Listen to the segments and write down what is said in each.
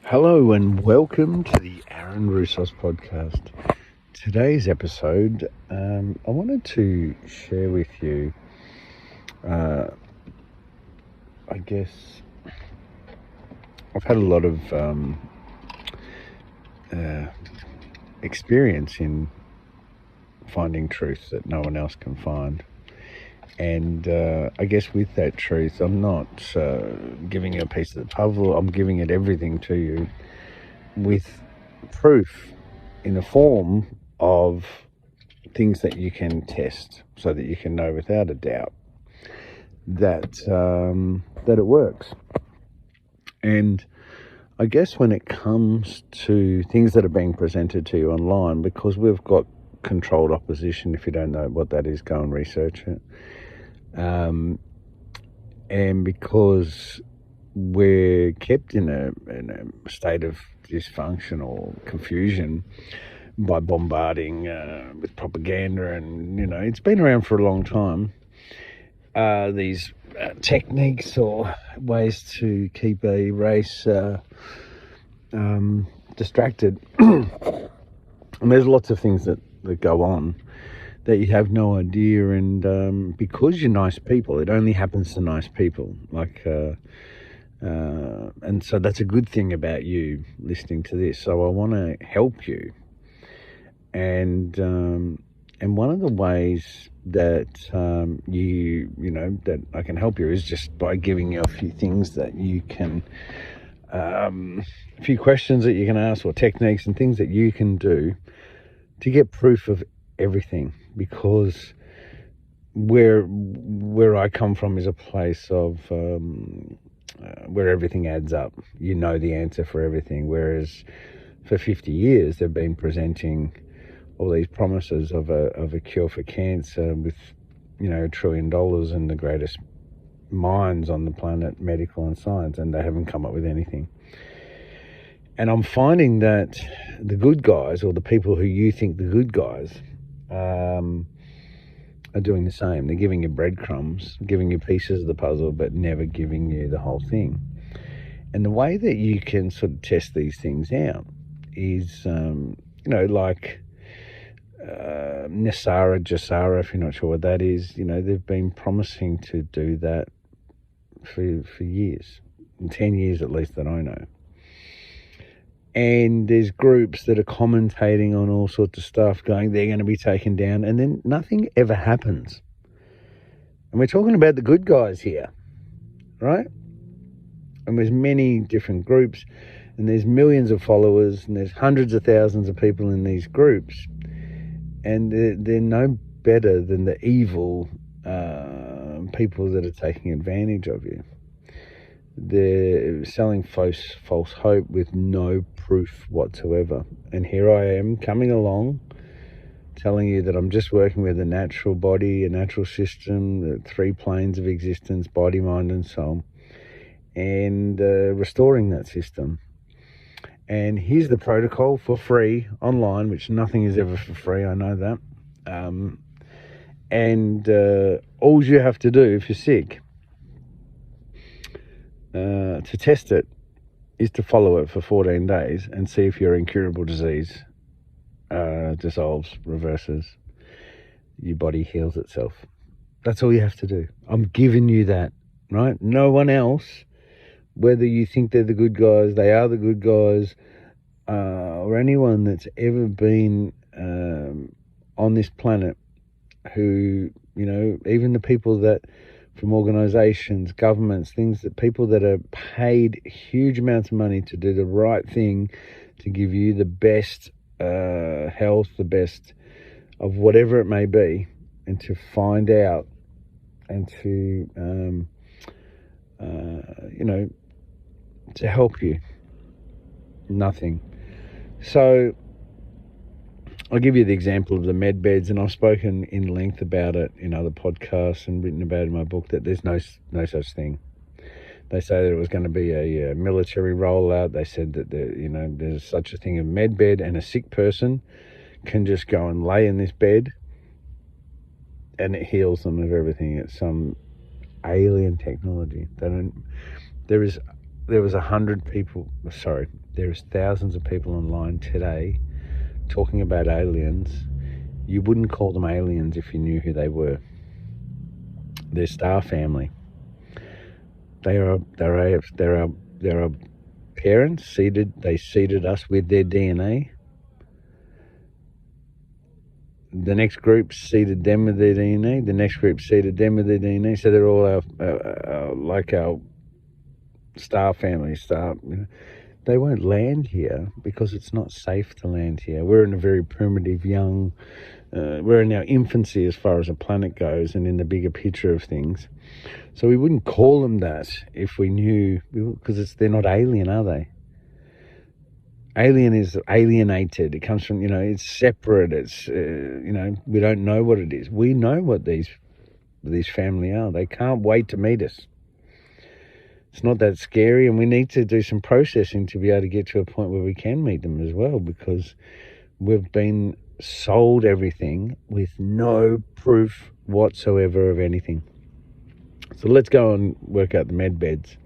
Hello and welcome to the Aaron Russos podcast. Today's episode, I wanted to share with you, I guess, I've had a lot of experience in finding truth that no one else can find. And I guess with that truth, I'm not giving you a piece of the puzzle. I'm giving it everything to you with proof in the form of things that you can test, so that you can know without a doubt that that it works. And I guess when it comes to things that are being presented to you online, because we've got controlled opposition, if you don't know what that is, go and research it. And because we're kept in a state of dysfunction or confusion by bombarding with propaganda, and it's been around for a long time, these techniques or ways to keep a race distracted. And there's lots of things that go on that you have no idea, and because you're nice people, it only happens to nice people. And so that's a good thing about you listening to this. So I want to help you, and one of the ways that that I can help you is just by giving you a few things that you can, a few questions that you can ask, or techniques and things that you can do to get proof of everything. Because where I come from is a place of where everything adds up. You know the answer for everything. Whereas for 50 years they've been presenting all these promises of a cure for cancer with $1 trillion and the greatest minds on the planet, medical and science, and they haven't come up with anything. And I'm finding that the good guys, or the people who you think the good guys, are doing the same. They're giving you breadcrumbs, giving you pieces of the puzzle, but never giving you the whole thing. And the way that you can sort of test these things out is, like Nasara Jasara, if you're not sure what that is, they've been promising to do that for years, 10 years at least that I know. And there's groups that are commentating on all sorts of stuff, going they're going to be taken down, and then nothing ever happens. And we're talking about the good guys here, right? And there's many different groups, and there's millions of followers, and there's hundreds of thousands of people in these groups, and they're no better than the evil people that are taking advantage of you. They're selling false hope with no proof whatsoever. And here I am coming along telling you that I'm just working with a natural body, a natural system, the 3 planes of existence, body, mind and soul, and restoring that system. And here's the protocol for free online, which nothing is ever for free, I know that. And all you have to do if you're sick to test it is to follow it for 14 days and see if your incurable disease dissolves, reverses, your body heals itself. That's all you have to do. I'm giving you that, right? No one else, whether you think they're the good guys, they are the good guys, or anyone that's ever been on this planet who, even the people that from organizations, governments, people that are paid huge amounts of money to do the right thing, to give you the best health, the best of whatever it may be, and to find out and to, to help you. Nothing. So I'll give you the example of the med beds, and I've spoken in length about it in other podcasts and written about it in my book, that there's no such thing. They say that it was going to be a military rollout. They said that there's such a thing, a med bed, and a sick person can just go and lay in this bed and it heals them of everything. It's some alien technology. There is there was 100 people, sorry, there's thousands of people online today talking about aliens, you wouldn't call them aliens if you knew who they were. They're star family. They're our parents. They seeded us with their DNA. The next group seeded them with their DNA. The next group seeded them with their DNA. So they're all our star family. They won't land here because it's not safe to land here. We're in a very primitive, young. We're in our infancy as far as a planet goes, and in the bigger picture of things. So we wouldn't call them that if we knew, because they're not alien, are they? Alien is alienated. It comes from, it's separate. It's, we don't know what it is. We know what these family are. They can't wait to meet us. It's not that scary, and we need to do some processing to be able to get to a point where we can meet them as well, because we've been sold everything with no proof whatsoever of anything. So let's go and work out the med beds.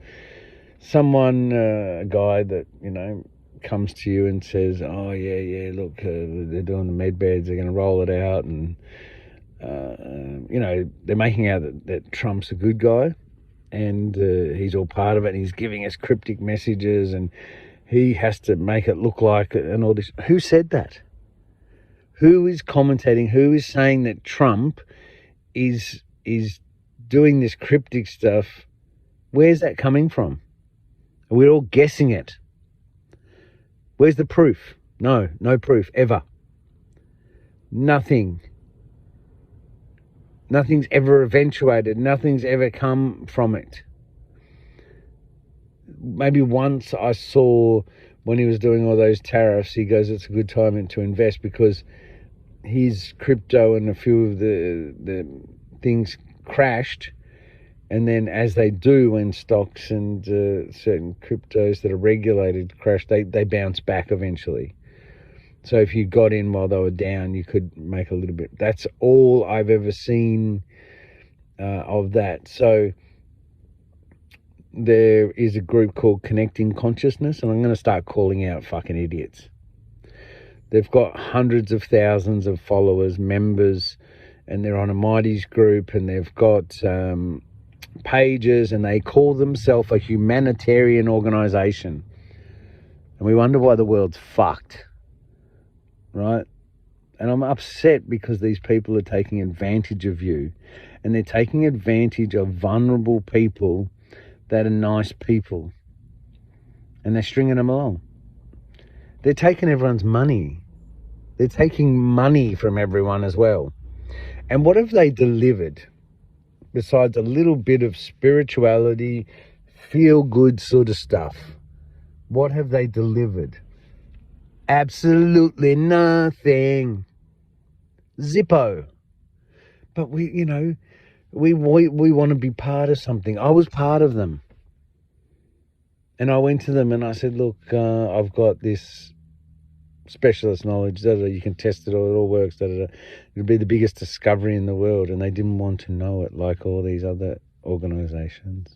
Someone, a guy that, comes to you and says, oh, yeah, look, they're doing the med beds, they're going to roll it out, and, they're making out that Trump's a good guy, and he's all part of it, and he's giving us cryptic messages, and he has to make it look like it and all this. Who said that? Who is commentating? Who is saying that Trump is doing this cryptic stuff? Where's that coming from? We're all guessing it. Where's the proof? No proof, ever. Nothing. Nothing's ever eventuated. Nothing's ever come from it. Maybe once I saw, when he was doing all those tariffs, he goes, it's a good time to invest, because his crypto and a few of the things crashed. And then, as they do when stocks and certain cryptos that are regulated crash, they bounce back eventually. So if you got in while they were down, you could make a little bit. That's all I've ever seen of that. So there is a group called Connecting Consciousness, and I'm going to start calling out fucking idiots. They've got hundreds of thousands of followers, members, and they're on a Mighty's group, and they've got pages, and they call themselves a humanitarian organisation. And we wonder why the world's fucked, right? And I'm upset because these people are taking advantage of you, and they're taking advantage of vulnerable people that are nice people, and they're stringing them along. They're taking everyone's money. They're taking money from everyone as well. And what have they delivered besides a little bit of spirituality, feel-good sort of stuff? What have they delivered? Absolutely nothing. Zippo. But we want to be part of something. I was part of them. And I went to them and I said, look, I've got this specialist knowledge, you can test it all works, it'll be the biggest discovery in the world. And they didn't want to know it like all these other organizations.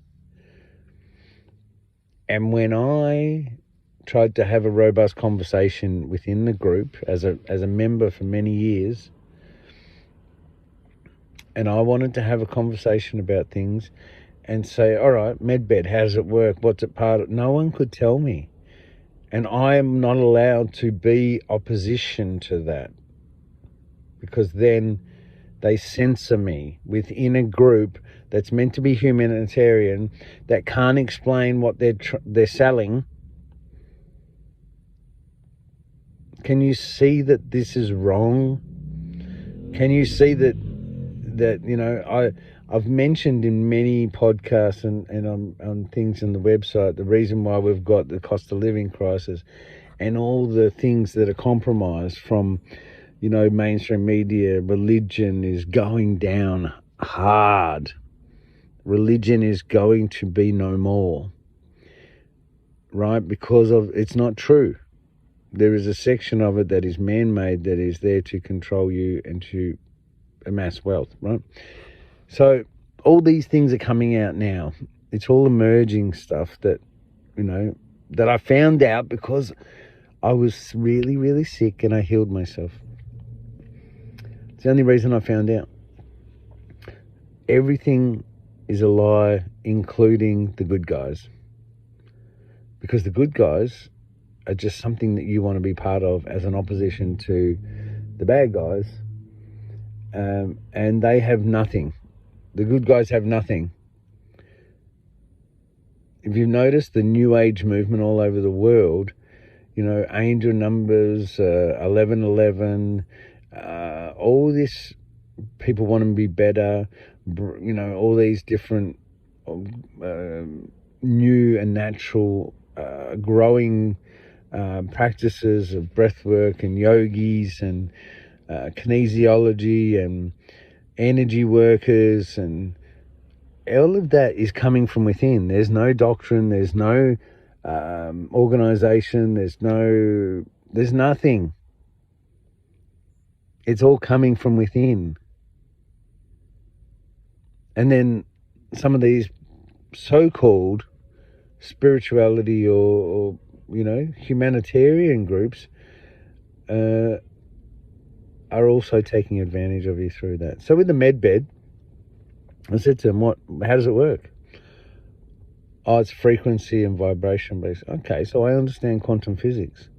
And when I tried to have a robust conversation within the group as a member for many years, and I wanted to have a conversation about things and say, all right, medbed, how does it work? What's it part of? No one could tell me. And I am not allowed to be opposition to that, because then they censor me within a group that's meant to be humanitarian, that can't explain what they're selling. Can you see that this is wrong? Can you see that I've mentioned in many podcasts and on things on the website, the reason why we've got the cost of living crisis and all the things that are compromised from, mainstream media. Religion is going down hard. Religion is going to be no more, right? Because it's not true. There is a section of it that is man-made, that is there to control you and to amass wealth, right? So all these things are coming out now. It's all emerging stuff that that I found out because I was really, really sick and I healed myself. It's the only reason I found out. Everything is a lie, including the good guys. Because the good guys are just something that you want to be part of as an opposition to the bad guys. And they have nothing. The good guys have nothing. If you've noticed the New Age movement all over the world, angel numbers, 1111, all this, people want to be better, all these different new and natural growing practices of breathwork and yogis and kinesiology and energy workers, and all of that is coming from within. There's no doctrine, there's no organization, there's nothing. It's all coming from within. And then some of these so-called spirituality or humanitarian groups are also taking advantage of you through that. So with the med bed, I said to them, how does it work? Oh, it's frequency and vibration based. Okay, so I understand quantum physics.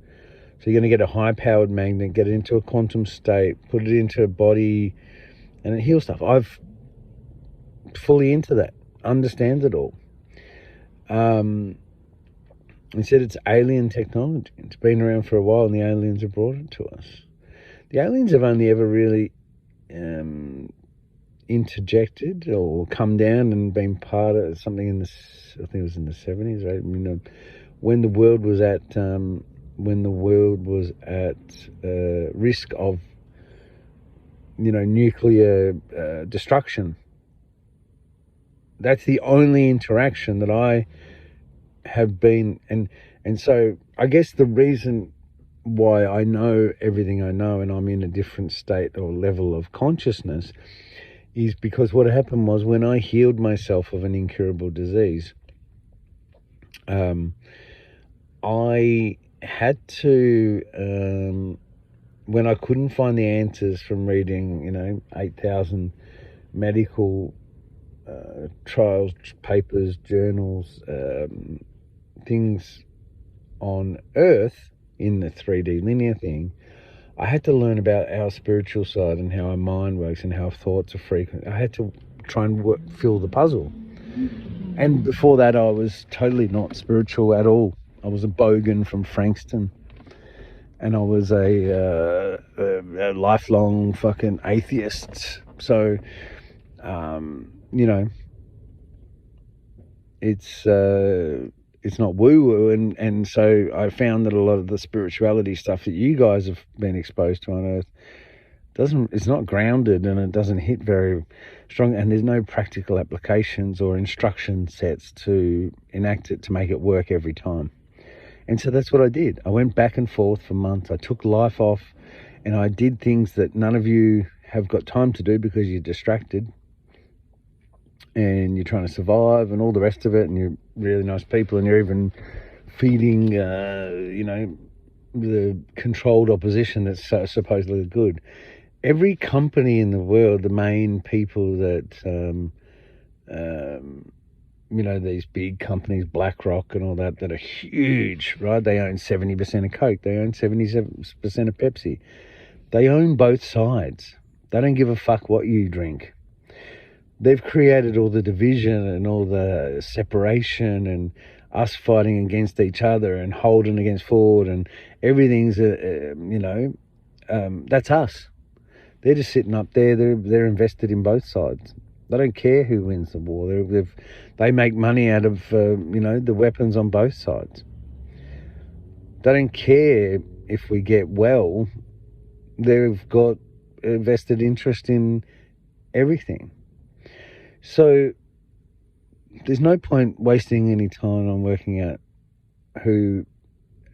So you're going to get a high-powered magnet, get it into a quantum state, put it into a body, and it heals stuff. I've fully into that, understand it all. He said it's alien technology. It's been around for a while and the aliens have brought it to us. The aliens have only ever really interjected or come down and been part of something in I think it was in the 70s, right? When the world was at risk of nuclear destruction. That's the only interaction that I have been, and so I guess the reason why I know everything I know and I'm in a different state or level of consciousness is because what happened was when I healed myself of an incurable disease, I had to, when I couldn't find the answers from reading 8,000 medical trials, papers, journals, things on Earth in the 3D linear thing, I had to learn about our spiritual side and how our mind works and how thoughts are frequent. I had to try and fill the puzzle. And before that, I was totally not spiritual at all. I was a bogan from Frankston, and I was a lifelong fucking atheist. So, it's not woo-woo, and so I found that a lot of the spirituality stuff that you guys have been exposed to on Earth it's not grounded, and it doesn't hit very strong, and there's no practical applications or instruction sets to enact it to make it work every time. And so that's what I did. I went back and forth for months. I took life off, and I did things that none of you have got time to do because you're distracted and you're trying to survive and all the rest of it, and you're really nice people, and you're even feeding the controlled opposition that's supposedly good. Every company in the world, the main people that these big companies, BlackRock and all that are huge, right? They own 70% of Coke. They own 77% of Pepsi. They own both sides. They don't give a fuck what you drink. They've created all the division and all the separation and us fighting against each other and Holden against Ford, and everything's, that's us. They're just sitting up there. They're invested in both sides. They don't care who wins the war. They make money out of, the weapons on both sides. They don't care if we get well. They've got a vested interest in everything. So there's no point wasting any time on working out who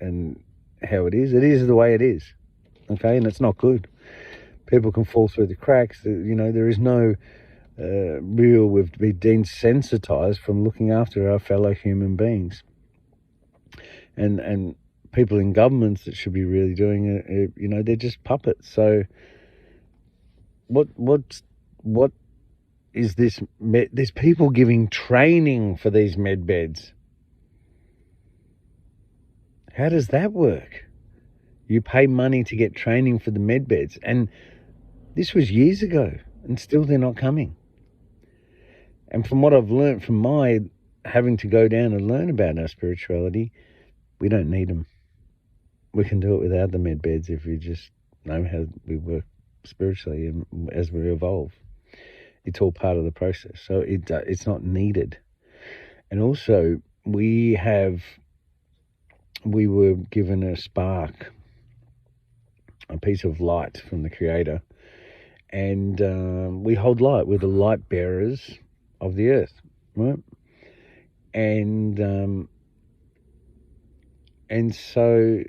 and how it is. It is the way it is, okay? And it's not good. People can fall through the cracks. There is no we've been desensitized from looking after our fellow human beings. And people in governments that should be really doing it, they're just puppets. So what is this? There's people giving training for these med beds. How does that work? You pay money to get training for the med beds, and this was years ago, and still they're not coming. And from what I've learned from my having to go down and learn about our spirituality, we don't need them. We can do it without the med beds if we just know how we work spiritually and as we evolve. It's all part of the process. So it's not needed. And also, we were given a spark, a piece of light from the Creator. And we hold light. We're the light bearers of the earth, right? And so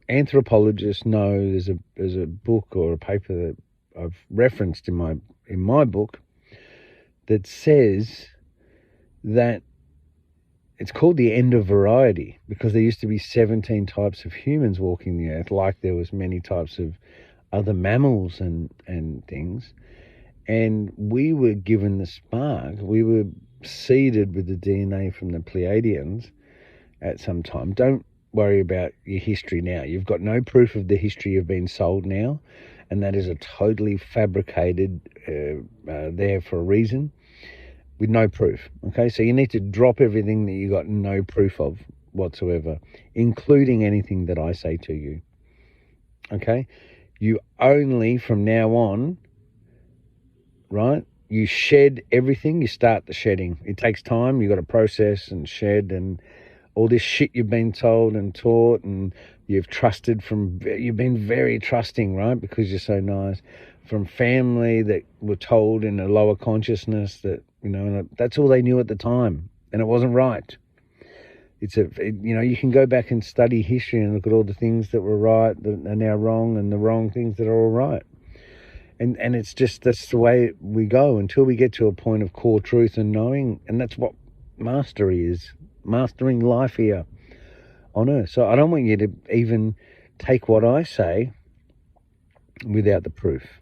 anthropologists know there's a book or a paper that I've referenced in my book that says that it's called the end of variety, because there used to be 17 types of humans walking the earth, like there was many types of other mammals and things. And we were given the spark. We were seeded with the DNA from the Pleiadians at some time. Don't worry about your history now. You've got no proof of the history you've been sold now, and that is a totally fabricated there for a reason, with no proof. Okay, so you need to drop everything that you got no proof of whatsoever, including anything that I say to you. Okay, you only from now on, right? You shed everything. You start the shedding. It takes time. You got to process and shed and all this shit you've been told and taught, and you've been very trusting, right? Because you're so nice. From family that were told in a lower consciousness that, and that's all they knew at the time, and it wasn't right. You can go back and study history and look at all the things that were right that are now wrong, and the wrong things that are all right. And it's just, that's the way we go until we get to a point of core truth and knowing, and that's what mastery is, mastering life here on earth. So I don't want you to even take what I say without the proof.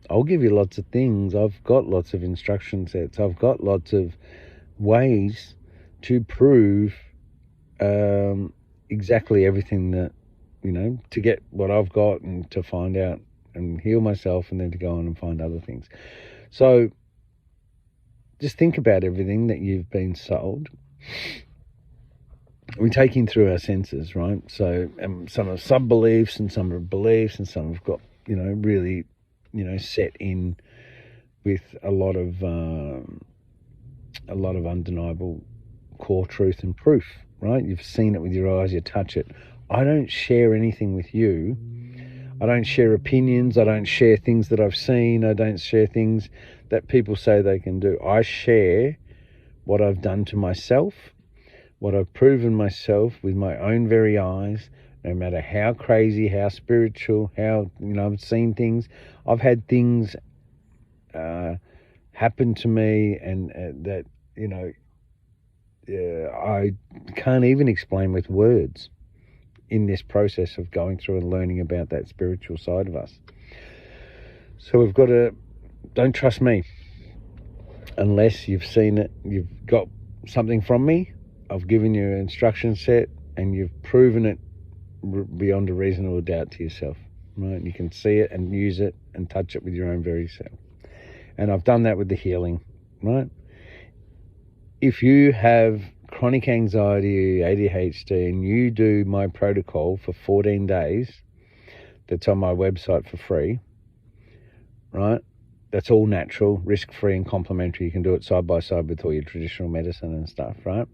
I'll give you lots of things. I've got lots of instruction sets. I've got lots of ways to prove exactly everything that, to get what I've got and to find out and heal myself, and then to go on and find other things. So just think about everything that you've been sold. We take in through our senses, right? So some are sub-beliefs and some are beliefs, and some have got, really, set in with a lot of undeniable core truth and proof, right? You've seen it with your eyes, you touch it. I don't share anything with you. I don't share opinions. I don't share things that I've seen. I don't share things that people say they can do. I share what I've done to myself, what I've proven myself with my own very eyes, no matter how crazy, how spiritual, how, I've seen things. I've had things happen to me and that, I can't even explain with words in this process of going through and learning about that spiritual side of us. So we've got to, don't trust me unless you've seen it, you've got something from me, I've given you an instruction set, and you've proven it beyond a reasonable doubt to yourself, right? You can see it and use it and touch it with your own very self. And I've done that with the healing, right? If you have chronic anxiety, ADHD, and you do my protocol for 14 days, that's on my website for free, right? That's all natural, risk-free and complementary. You can do it side by side with all your traditional medicine and stuff, right?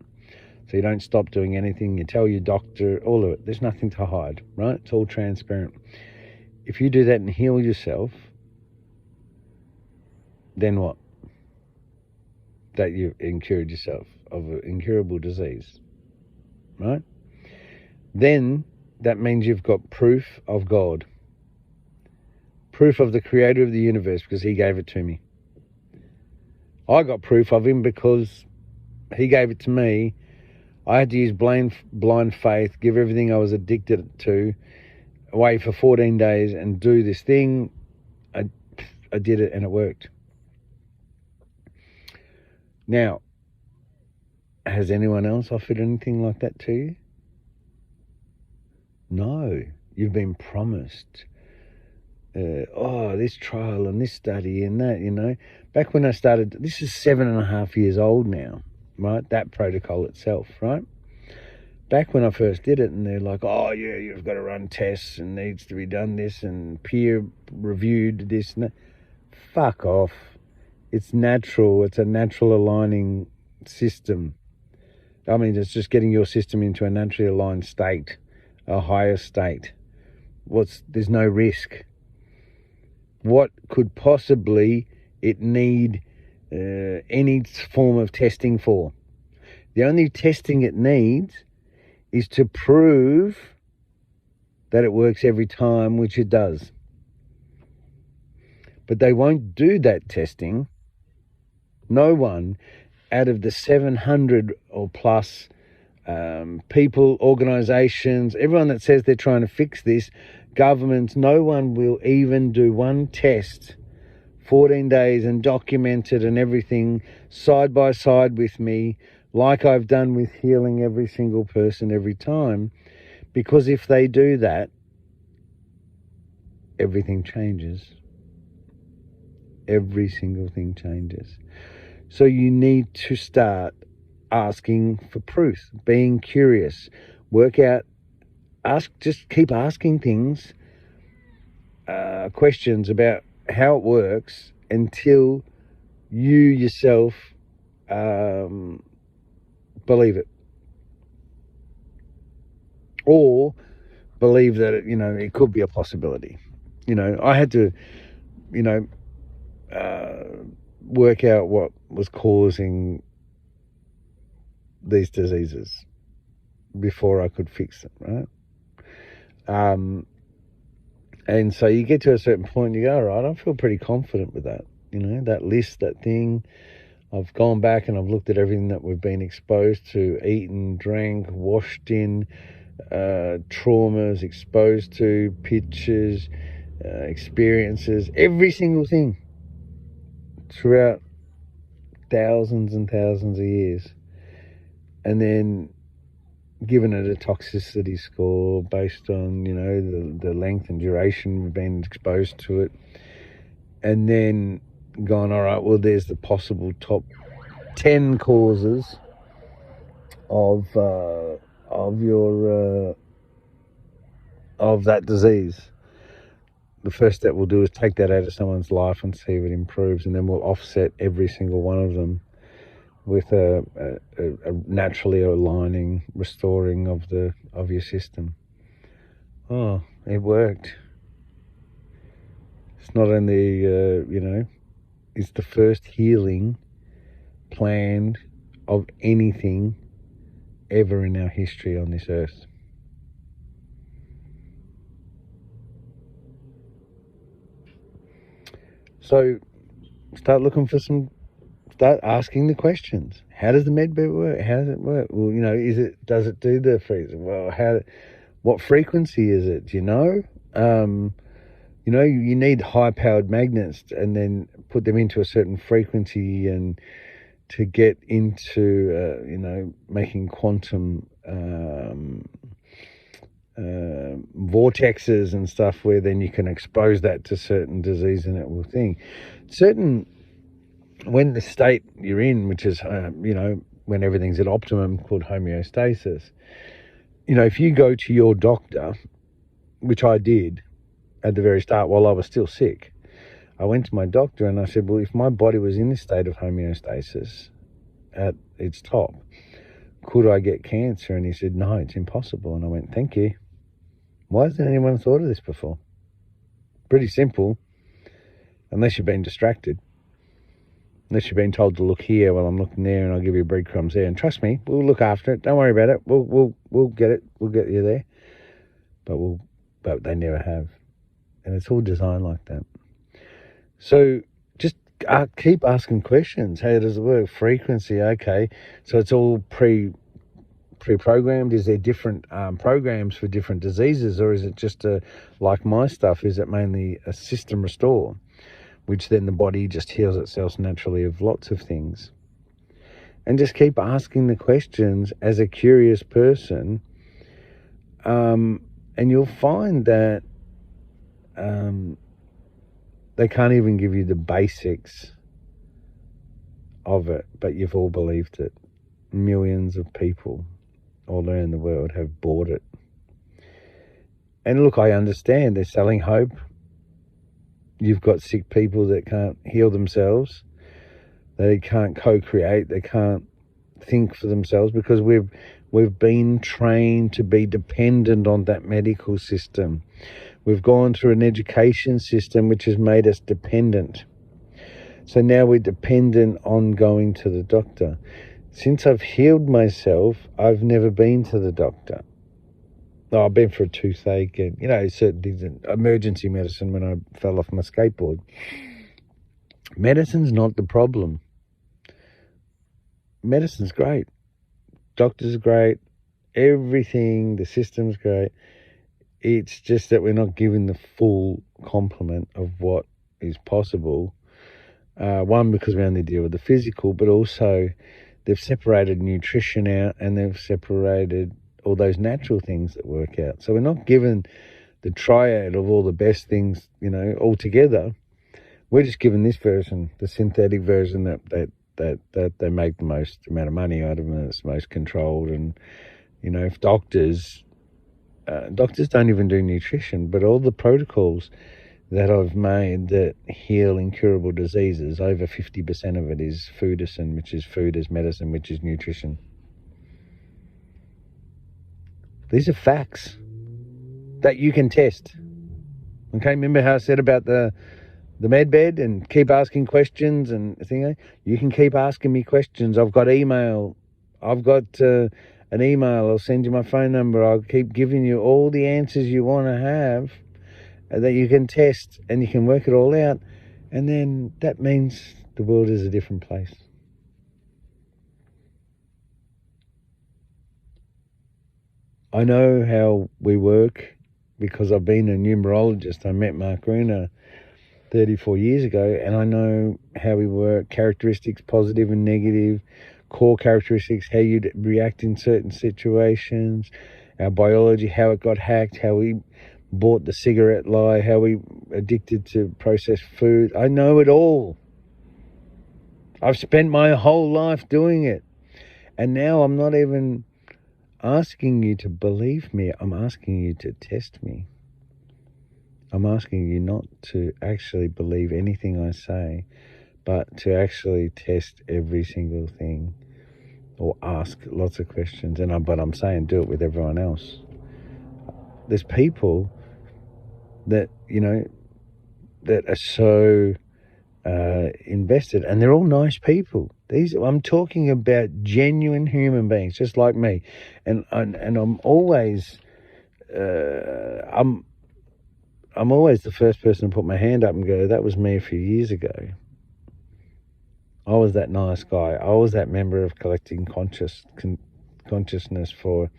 So you don't stop doing anything. You tell your doctor, all of it. There's nothing to hide, right? It's all transparent. If you do that and heal yourself, then what? That you've cured yourself of an incurable disease, right? Then that means you've got proof of God, proof of the creator of the universe, because he gave it to me. I got proof of him because he gave it to me I had to use blind faith, give everything I was addicted to away for 14 days and do this thing. I did it and it worked. Now, has anyone else offered anything like that to you? No. You've been promised, this trial and this study and that, you know. Back when I started, this is 7.5 years old now, right? That protocol itself, right? Back when I first did it, and they're like, oh, yeah, you've got to run tests and needs to be done this and peer reviewed this and that. Fuck off. It's natural. It's a natural aligning system. I mean, it's just getting your system into a naturally aligned state, a higher state. There's no risk. What could possibly it need any form of testing for? The only testing it needs is to prove that it works every time, which it does. But they won't do that testing. No one out of the 700 or plus people, organisations, everyone that says they're trying to fix this, governments, no one will even do one test, 14 days and document it and everything side by side with me, like I've done with healing every single person every time. Because if they do that, everything changes. Every single thing changes. So you need to start asking for proof, being curious, work out, just keep asking things, questions about how it works until you yourself believe it, or believe that it could be a possibility. I had to, work out what was causing these diseases before I could fix them, right? And so you get to a certain point and you go, all right, I feel pretty confident with that, that list, that thing. I've gone back and I've looked at everything that we've been exposed to, eaten, drank, washed in, traumas, exposed to, pictures, experiences, every single thing throughout thousands and thousands of years. And then given it a toxicity score based on, the length and duration we've been exposed to it. And then gone, all right, well, there's the possible top 10 causes of that disease. The first step we'll do is take that out of someone's life and see if it improves, and then we'll offset every single one of them with a naturally aligning, restoring of your system. Oh, it worked. It's not only, it's the first healing planned of anything ever in our history on this earth. So start asking the questions. How does the medbed work? How does it work? Well, does it do the freezing? Well, what frequency is it? Do you know? You need high-powered magnets and then put them into a certain frequency and to get into, making quantum vortexes and stuff where then you can expose that to certain disease and it will thing. When the state you're in, which is, when everything's at optimum, called homeostasis, if you go to your doctor, which I did at the very start while I was still sick, I went to my doctor and I said, well, if my body was in this state of homeostasis at its top, could I get cancer? And he said, no, it's impossible. And I went, thank you. Why hasn't anyone thought of this before? Pretty simple, unless you've been distracted. Unless you've been told to look here while I'm looking there and I'll give you breadcrumbs there. And trust me, we'll look after it. Don't worry about it. We'll get it. We'll get you there. But they never have. And it's all designed like that. So just keep asking questions. How does it work? Frequency, okay. So it's all pre-programmed? Is there different programs for different diseases, or is it just like my stuff? Is it mainly a system restore, which then the body just heals itself naturally of lots of things? And just keep asking the questions as a curious person, and you'll find that they can't even give you the basics of it, but you've all believed it. Millions of people all around the world have bought it. And look, I understand they're selling hope. You've got sick people that can't heal themselves. They can't co-create. They can't think for themselves because we've been trained to be dependent on that medical system. We've gone through an education system which has made us dependent. So now we're dependent on going to the doctor. Since I've healed myself, I've never been to the doctor. I've been for a toothache and, certain things, emergency medicine when I fell off my skateboard. Medicine's not the problem. Medicine's great. Doctors are great. Everything, the system's great. It's just that we're not given the full complement of what is possible. One, because we only deal with the physical, but also they've separated nutrition out and they've separated all those natural things that work out. So we're not given the triad of all the best things, all together. We're just given this version, the synthetic version that they make the most amount of money out of, and it's most controlled. And, if doctors don't even do nutrition, but all the protocols that I've made that heal incurable diseases, over 50% of it is foodicin, which is food as medicine, which is nutrition. These are facts that you can test. Okay, remember how I said about the med bed and keep asking questions and thing? You can keep asking me questions. I've got email. I've got an email. I'll send you my phone number. I'll keep giving you all the answers you want to have that you can test, and you can work it all out. And then that means the world is a different place. I know how we work because I've been a numerologist. I met Mark Runa 34 years ago, and I know how we work, characteristics, positive and negative, core characteristics, how you'd react in certain situations, our biology, how it got hacked, how we bought the cigarette lie, how we addicted to processed food. I know it all. I've spent my whole life doing it. And now I'm not even asking you to believe me. I'm asking you to test me. I'm asking you not to actually believe anything I say, but to actually test every single thing or ask lots of questions. But I'm saying do it with everyone else. There's people that, that are so invested, and they're all nice people. I'm talking about genuine human beings, just like me. And I'm always, I'm always the first person to put my hand up and go, that was me a few years ago. I was that nice guy. I was that member of collecting consciousness for,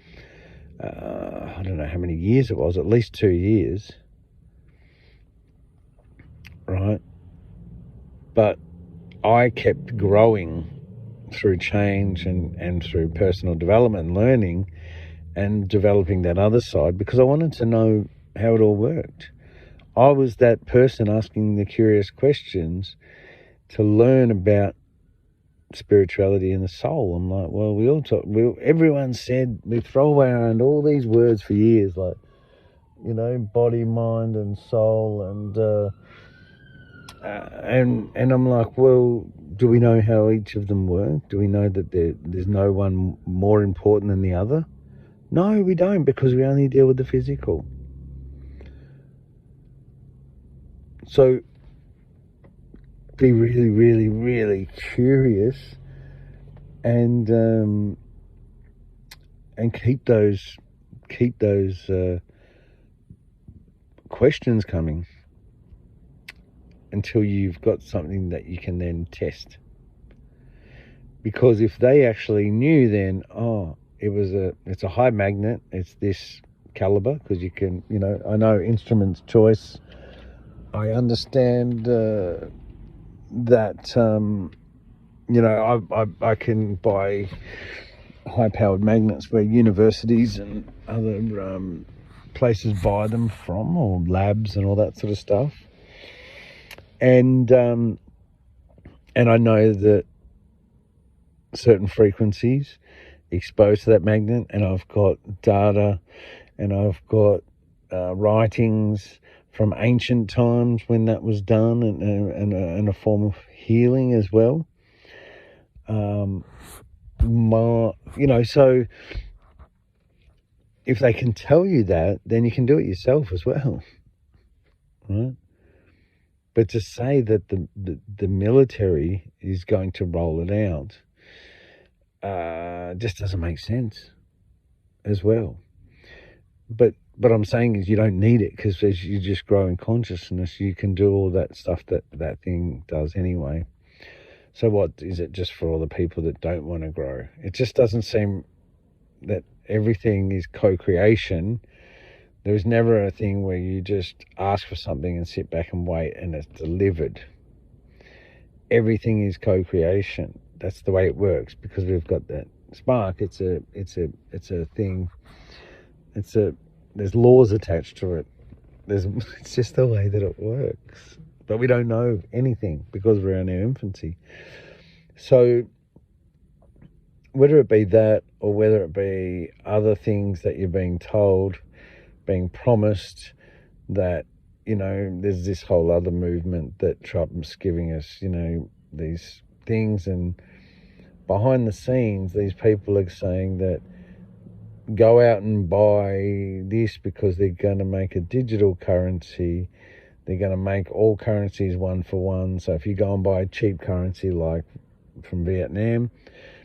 I don't know how many years it was, at least 2 years. Right? But I kept growing through change and through personal development and learning and developing that other side because I wanted to know how it all worked. I was that person asking the curious questions to learn about spirituality and the soul. I'm like, well, everyone said, we throw around all these words for years, like, body, mind and soul and I'm like, well, do we know how each of them work? Do we know that there's no one more important than the other? No, we don't, because we only deal with the physical. So be really, really, really curious and keep those questions coming until you've got something that you can then test. Because if they actually knew, then, it's a high magnet. It's this caliber because you can, I know instruments choice. I understand that, I can buy high-powered magnets where universities and other places buy them from, or labs and all that sort of stuff. And I know that certain frequencies exposed to that magnet, and I've got data, and I've got writings from ancient times when that was done, and a form of healing as well. So if they can tell you that, then you can do it yourself as well, right? But to say that the military is going to roll it out just doesn't make sense as well. But I'm saying is you don't need it, because as you just grow in consciousness, you can do all that stuff that thing does anyway. So what is it, just for all the people that don't want to grow? It just doesn't seem that everything is co-creation. There's never a thing where you just ask for something and sit back and wait and it's delivered. Everything is co-creation. That's the way it works, because we've got that spark. It's a thing. There's laws attached to it. It's just the way that it works. But we don't know anything because we're in our infancy. So whether it be that, or whether it be other things that you're being told, being promised, that, there's this whole other movement that Trump's giving us, these things, and behind the scenes, these people are saying that go out and buy this because they're going to make a digital currency. They're going to make all currencies one for one. So if you go and buy a cheap currency like from Vietnam,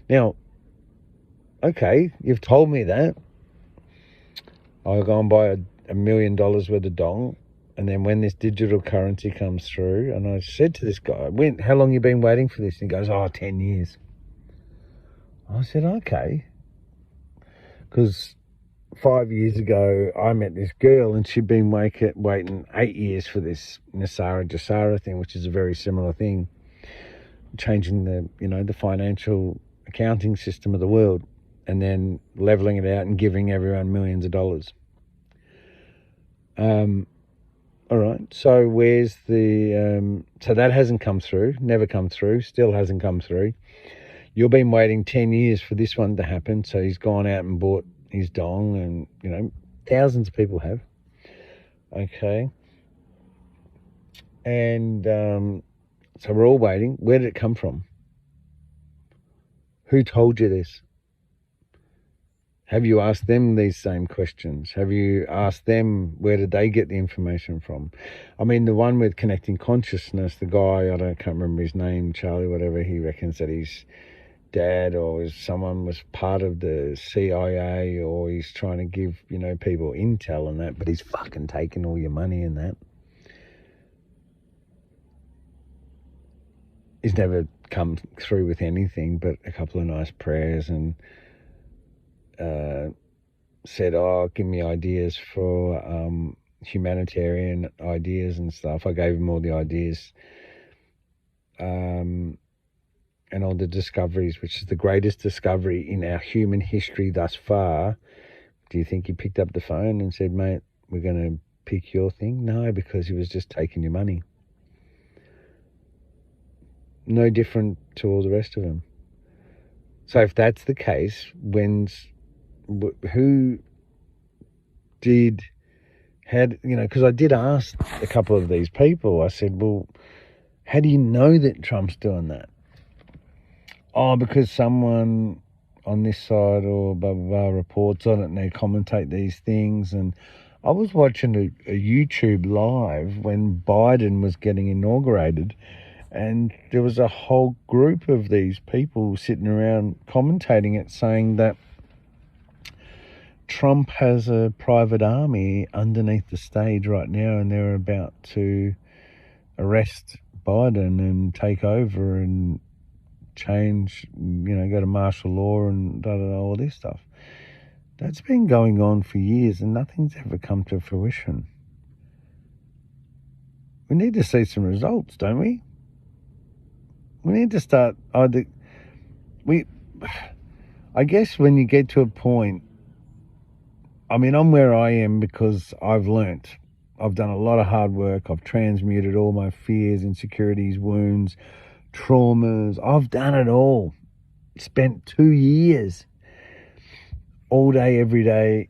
now, okay, you've told me that. I'll go and buy $1 million worth of dong, and then when this digital currency comes through, and I said to this guy, how long you been waiting for this? And he goes, 10 years. I said, okay. Because 5 years ago, I met this girl, and she'd been waiting 8 years for this Nasara Jasara thing, which is a very similar thing, changing the financial accounting system of the world, and then leveling it out and giving everyone millions of dollars. All right, so where's the... so that hasn't come through, never come through, still hasn't come through. You've been waiting 10 years for this one to happen, so he's gone out and bought his dong, and, thousands of people have. Okay. And so we're all waiting. Where did it come from? Who told you this? Have you asked them these same questions? Have you asked them where did they get the information from? I mean, the one with connecting consciousness, the guy, can't remember his name, Charlie, whatever, he reckons that his dad or someone was part of the CIA, or he's trying to give, people intel and that, but he's fucking taking all your money and that. He's never come through with anything but a couple of nice prayers, and said, give me ideas for humanitarian ideas and stuff. I gave him all the ideas and all the discoveries, which is the greatest discovery in our human history thus far. Do you think he picked up the phone and said, mate, we're going to pick your thing? No, because he was just taking your money. No different to all the rest of them. So if that's the case, who did, because I did ask a couple of these people, I said, well, how do you know that Trump's doing that? Because someone on this side or blah, blah, blah reports on it and they commentate these things. And I was watching a YouTube live when Biden was getting inaugurated, and there was a whole group of these people sitting around commentating it, saying that Trump has a private army underneath the stage right now, and they're about to arrest Biden and take over and change, go to martial law and all this stuff. That's been going on for years and nothing's ever come to fruition. We need to see some results, don't we? We need to start either... I guess when you get to a point... I mean, I'm where I am because I've learnt. I've done a lot of hard work. I've transmuted all my fears, insecurities, wounds, traumas. I've done it all. Spent 2 years all day, every day,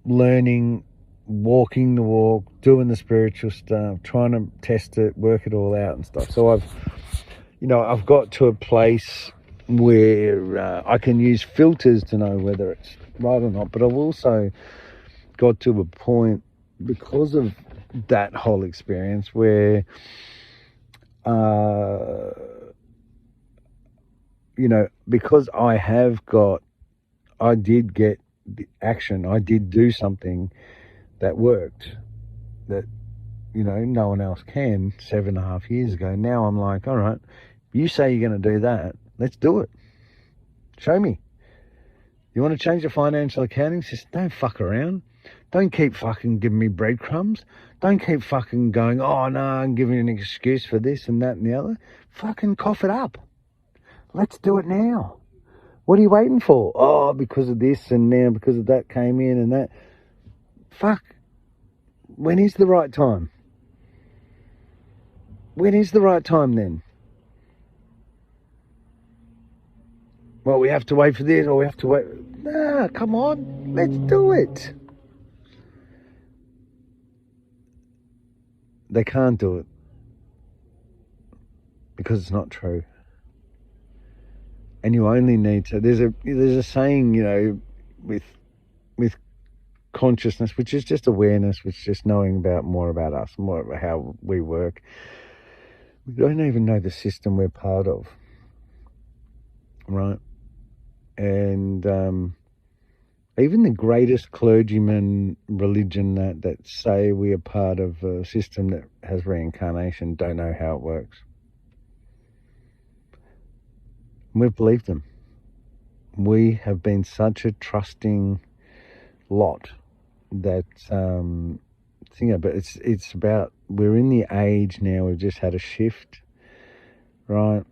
learning, walking the walk, doing the spiritual stuff, trying to test it, work it all out and stuff. So I've got to a place where I can use filters to know whether it's right or not. But I've also got to a point because of that whole experience where, because I did get the action, I did do something that worked, that, no one else can 7.5 years ago. Now I'm like, all right, you say you're going to do that, let's do it. Show me. You want to change the financial accounting system? Don't fuck around. Don't keep fucking giving me breadcrumbs. Don't keep fucking going, oh no, I'm giving you an excuse for this and that and the other. Fucking cough it up. Let's do it now. What are you waiting for? Oh, because of this and now because of that came in and that. Fuck. When is the right time? When is the right time then? Well, we have to wait for this or we have to wait. Nah, come on. Let's do it. They can't do it because it's not true. And you only need to... There's a saying, with consciousness, which is just awareness, which is just knowing more about us, more about how we work. We don't even know the system we're part of, right? And even the greatest clergymen, religion that say we are part of a system that has reincarnation don't know how it works. We've believed them. We have been such a trusting lot that but it's about, we're in the age now, we've just had a shift, right?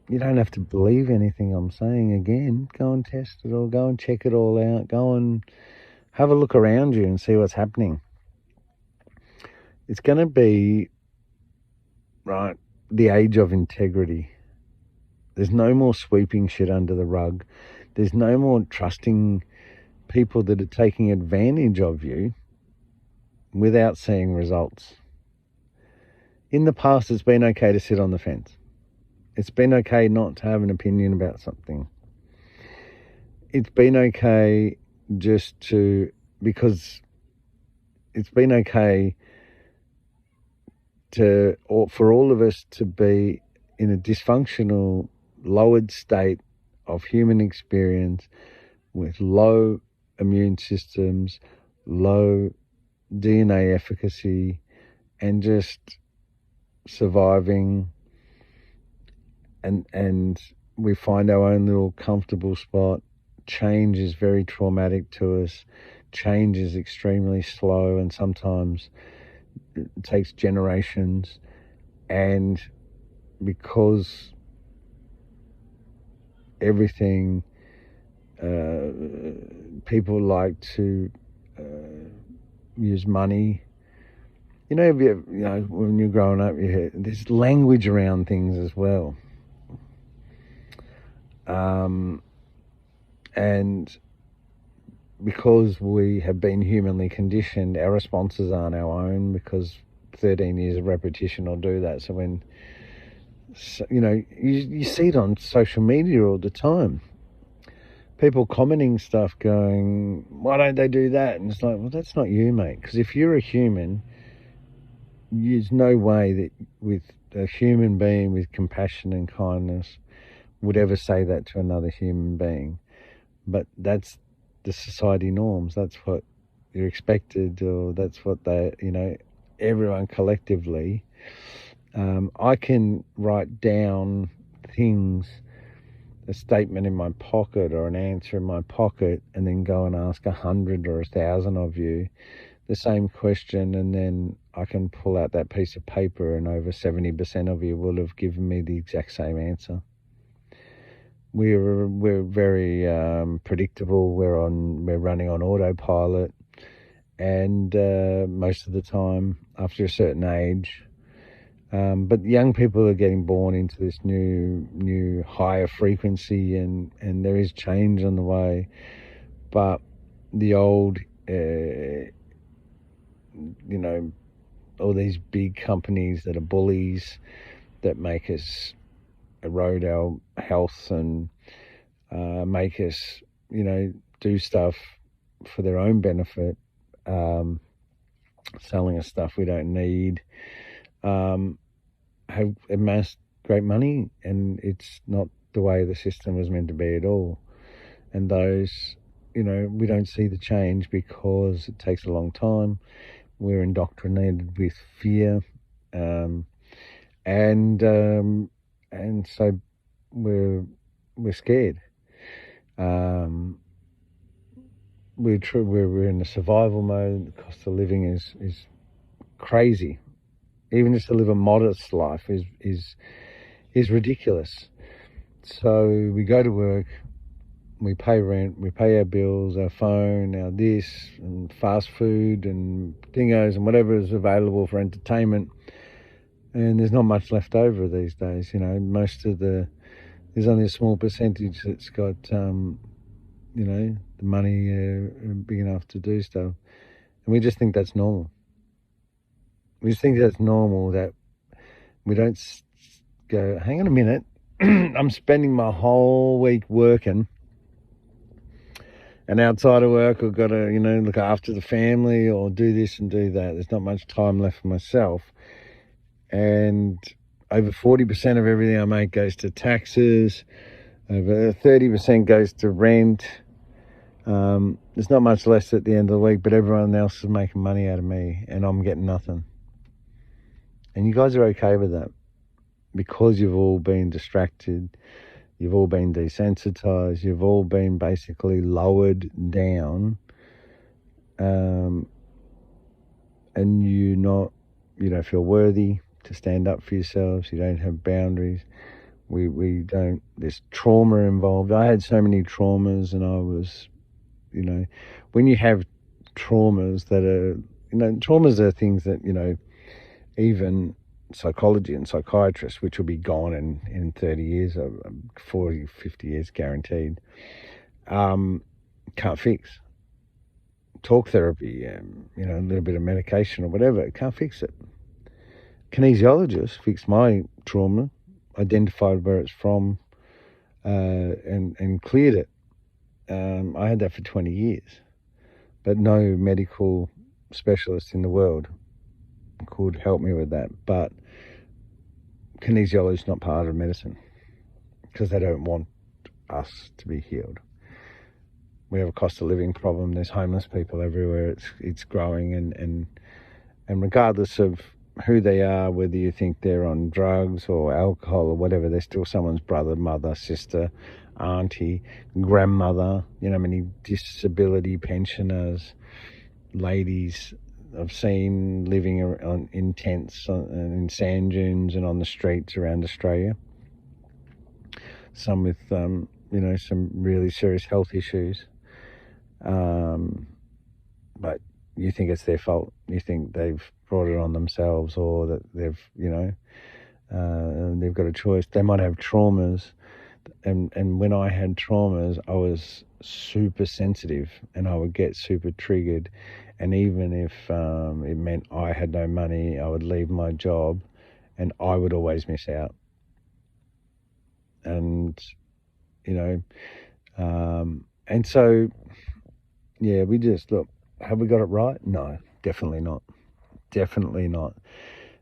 You don't have to believe anything I'm saying again. Go and test it all, go and check it all out, go and have a look around you and see what's happening. It's going to be, right, the age of integrity. There's no more sweeping shit under the rug. There's no more trusting people that are taking advantage of you without seeing results. In the past, it's been okay to sit on the fence. It's been okay not to have an opinion about something. It's been okay because it's been okay for all of us to be in a dysfunctional, lowered state of human experience with low immune systems, low DNA efficacy, and just surviving, and we find our own little comfortable spot. Change is very traumatic to us. Change is extremely slow, and sometimes it takes generations. And because everything, people like to use money. When you're growing up, there's language around things as well. And because we have been humanly conditioned, our responses aren't our own, because 13 years of repetition will do that. So when, you see it on social media all the time. People commenting stuff going, why don't they do that? And it's like, well, that's not you, mate. Because if you're a human, there's no way that with a human being with compassion and kindness would ever say that to another human being. But that's the society norms. That's what you're expected, or that's what everyone collectively. I can write down things a statement in my pocket or an answer in my pocket and then go and ask 100 or 1,000 of you the same question, and then I can pull out that piece of paper and over 70% of you will have given me the exact same answer. We're very predictable. We're running on autopilot, and most of the time after a certain age. But young people are getting born into this new higher frequency, and there is change on the way. But the old, all these big companies that are bullies that make us erode our health and make us, do stuff for their own benefit, selling us stuff we don't need, have amassed great money, and it's not the way the system was meant to be at all. And those, we don't see the change because it takes a long time. We're indoctrinated with fear, and so we're scared. We're in a survival mode. The cost of living is crazy. Even just to live a modest life is ridiculous. So we go to work, we pay rent, we pay our bills, our phone, our this, and fast food and dingos and whatever is available for entertainment. And there's not much left over these days. There's only a small percentage that's got, the money big enough to do stuff. And we just think that's normal. We just think that's normal, that we don't go, hang on a minute, I'm spending my whole week working, and outside of work I've got to, look after the family or do this and do that. There's not much time left for myself. And over 40% of everything I make goes to taxes. Over 30% goes to rent. There's not much less at the end of the week, but everyone else is making money out of me and I'm getting nothing. And you guys are okay with that because you've all been distracted. You've all been desensitized. You've all been basically lowered down. And you don't feel worthy to stand up for yourselves. You don't have boundaries. We don't, there's trauma involved. I had so many traumas, and I was, when you have traumas that are, traumas are things that, even psychology and psychiatrists, which will be gone in 30 years, or 40, 50 years guaranteed, can't fix. Talk therapy, a little bit of medication or whatever, it can't fix it. Kinesiologist fixed my trauma, identified where it's from, and cleared it. I had that for 20 years, but no medical specialist in the world could help me with that. But kinesiology is not part of medicine because they don't want us to be healed. We have a cost of living problem. There's homeless people everywhere. It's growing, and regardless of who they are, whether you think they're on drugs or alcohol or whatever, they're still someone's brother, mother, sister, auntie, grandmother. Many disability pensioners, ladies I've seen living in tents in sand dunes and on the streets around Australia. Some with, some really serious health issues. But you think it's their fault. You think they've brought it on themselves, or that they've got a choice. They might have traumas, and when I had traumas, I was super sensitive, and I would get super triggered. And even if it meant I had no money, I would leave my job, and I would always miss out. And and so, yeah, we just look. Have we got it right? No, definitely not. Definitely not.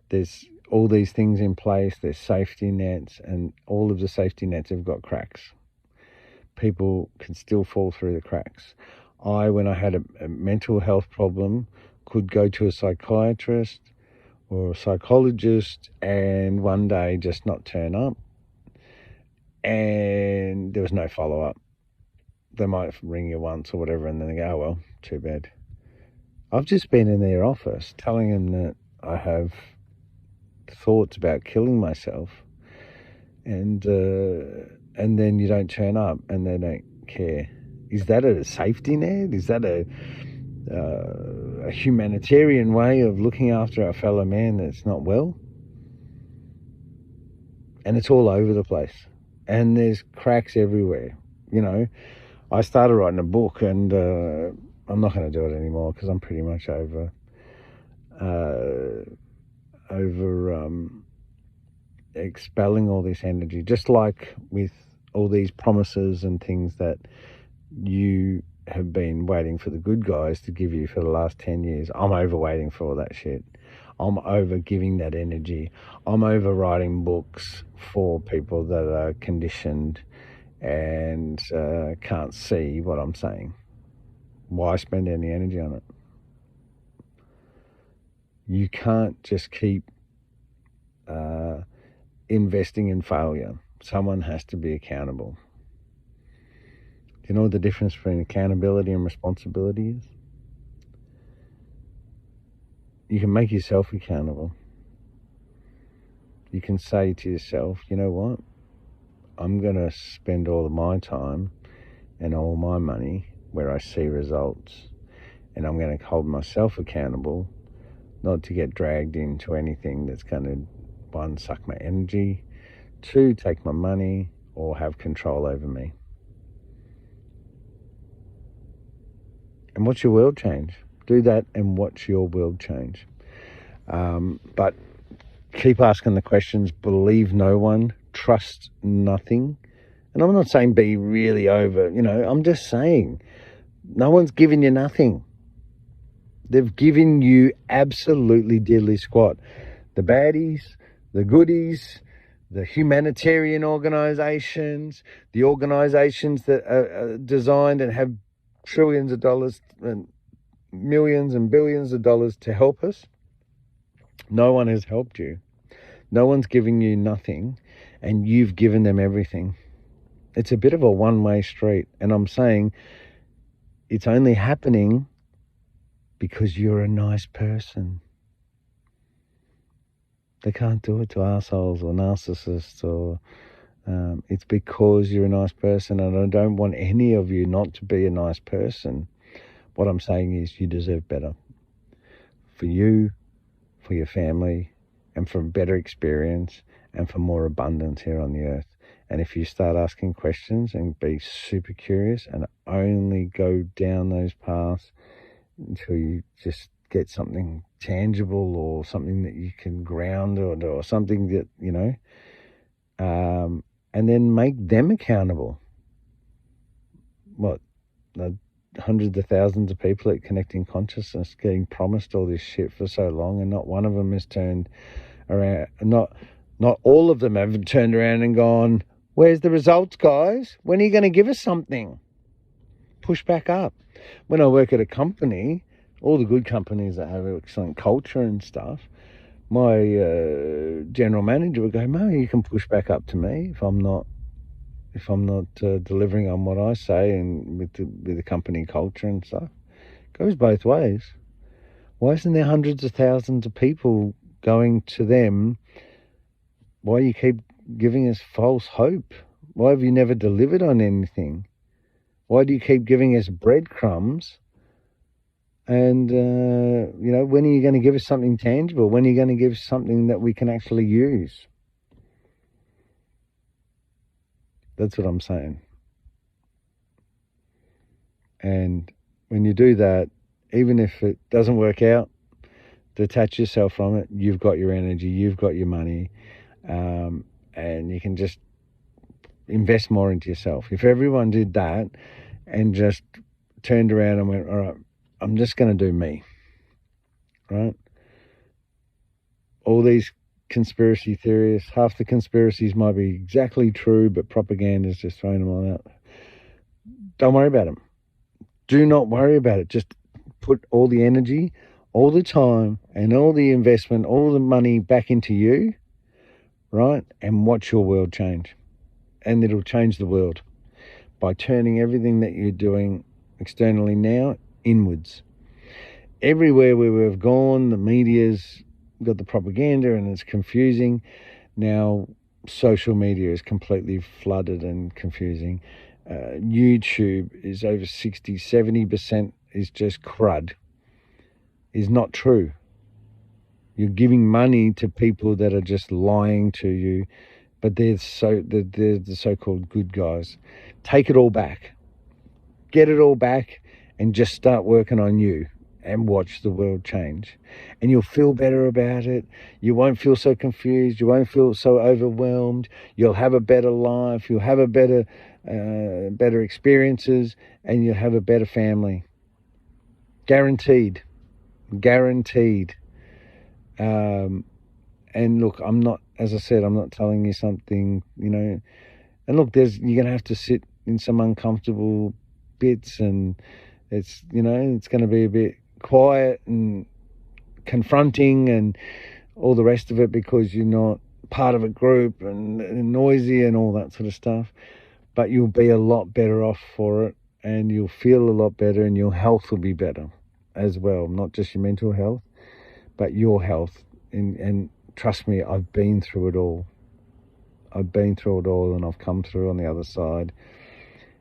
There's all these things in place. There's safety nets, and all of the safety nets have got cracks. People can still fall through the cracks. When I had a mental health problem, could go to a psychiatrist or a psychologist and one day just not turn up. and there was no follow-up. They might ring you once or whatever, and then they go, oh, well, too bad. I've just been in their office telling them that I have thoughts about killing myself, and then you don't turn up and they don't care. Is that a safety net? Is that a humanitarian way of looking after our fellow man that's not well? And it's all over the place, and there's cracks everywhere. You know, I started writing a book, and I'm not going to do it anymore because I'm pretty much over expelling all this energy, just like with all these promises and things that you have been waiting for the good guys to give you for the last 10 years. I'm over waiting for all that shit. I'm over giving that energy. I'm over writing books for people that are conditioned and can't see what I'm saying. Why spend any energy on it? You can't just keep investing in failure. Someone has to be accountable. Do you know what the difference between accountability and responsibility is? You can make yourself accountable. You can say to yourself, you know what? I'm going to spend all of my time and all my money where I see results. And I'm going to hold myself accountable, not to get dragged into anything that's going to, one, suck my energy, two, take my money or have control over me. And watch your world change. Do that and watch your world change. But keep asking the questions, believe no one, trust nothing. And I'm not saying be really over, I'm just saying no one's giving you nothing. They've given you absolutely diddly squat. The baddies, the goodies, the humanitarian organisations, the organisations that are designed and have trillions of dollars and millions and billions of dollars to help us. No one has helped you. No one's giving you nothing, and you've given them everything. It's a bit of a one-way street, and I'm saying it's only happening because you're a nice person. They can't do it to assholes or narcissists, or it's because you're a nice person, and I don't want any of you not to be a nice person. What I'm saying is you deserve better. For you, for your family, and for a better experience, and for more abundance here on the earth. And if you start asking questions and be super curious and only go down those paths until you just get something tangible or something that you can ground or something that, and then make them accountable. Hundreds of thousands of people at Connecting Consciousness getting promised all this shit for so long, and not one of them has turned around. Not all of them have turned around and gone, where's the results, guys? When are you going to give us something? Push back up. When I work at a company, all the good companies that have excellent culture and stuff, my general manager would go, Mo, you can push back up to me if I'm not delivering on what I say and with the company culture and stuff. It goes both ways. Why isn't there hundreds of thousands of people going to them? Why you keep giving us false hope? Why have you never delivered on anything? Why do you keep giving us breadcrumbs? And, when are you going to give us something tangible? When are you going to give us something that we can actually use? That's what I'm saying. And when you do that, even if it doesn't work out, detach yourself from it. You've got your energy, you've got your money, and you can just invest more into yourself. If everyone did that and just turned around and went, all right, I'm just going to do me, right? All these conspiracy theorists, half the conspiracies might be exactly true, but propaganda's just throwing them all out. Don't worry about them. Do not worry about it. Just put all the energy, all the time, and all the investment, all the money back into you, right? And watch your world change. and it'll change the world by turning everything that you're doing externally now inwards. Everywhere where we've gone, the media's got the propaganda and it's confusing. Now, social media is completely flooded and confusing. YouTube is over 70% is just crud, is not true. You're giving money to people that are just lying to you, but they're the so-called good guys. Take it all back. Get it all back and just start working on you and watch the world change. And you'll feel better about it. You won't feel so confused. You won't feel so overwhelmed. You'll have a better life. You'll have a better experiences, and you'll have a better family. Guaranteed. Guaranteed. And look, I'm not, as I said, I'm not telling you something, and look, you're going to have to sit in some uncomfortable bits, and it's going to be a bit quiet and confronting and all the rest of it, because you're not part of a group and noisy and all that sort of stuff. But you'll be a lot better off for it, and you'll feel a lot better, and your health will be better as well. Not just your mental health, but your health. And trust me, I've been through it all. I've been through it all, and I've come through on the other side,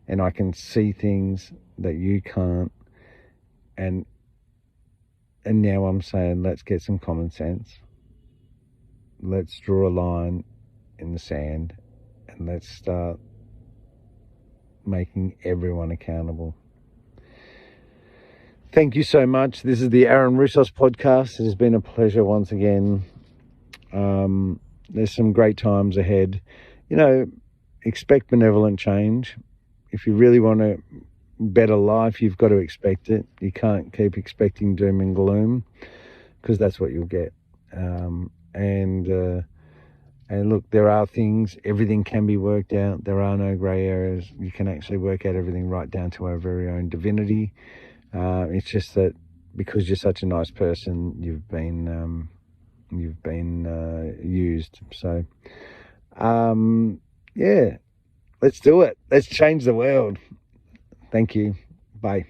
and I can see things that you can't. And now I'm saying, let's get some common sense. Let's draw a line in the sand, and let's start making everyone accountable. Thank you so much. This is the Aaron Russos podcast. It has been a pleasure once again. There's some great times ahead. Expect benevolent change. If you really want a better life, you've got to expect it. You can't keep expecting doom and gloom, because that's what you'll get. And look, there are things, everything can be worked out. There are no grey areas. You can actually work out everything right down to our very own divinity. It's just that because you're such a nice person, you've been used. So, yeah, let's do it. Let's change the world. Thank you. Bye.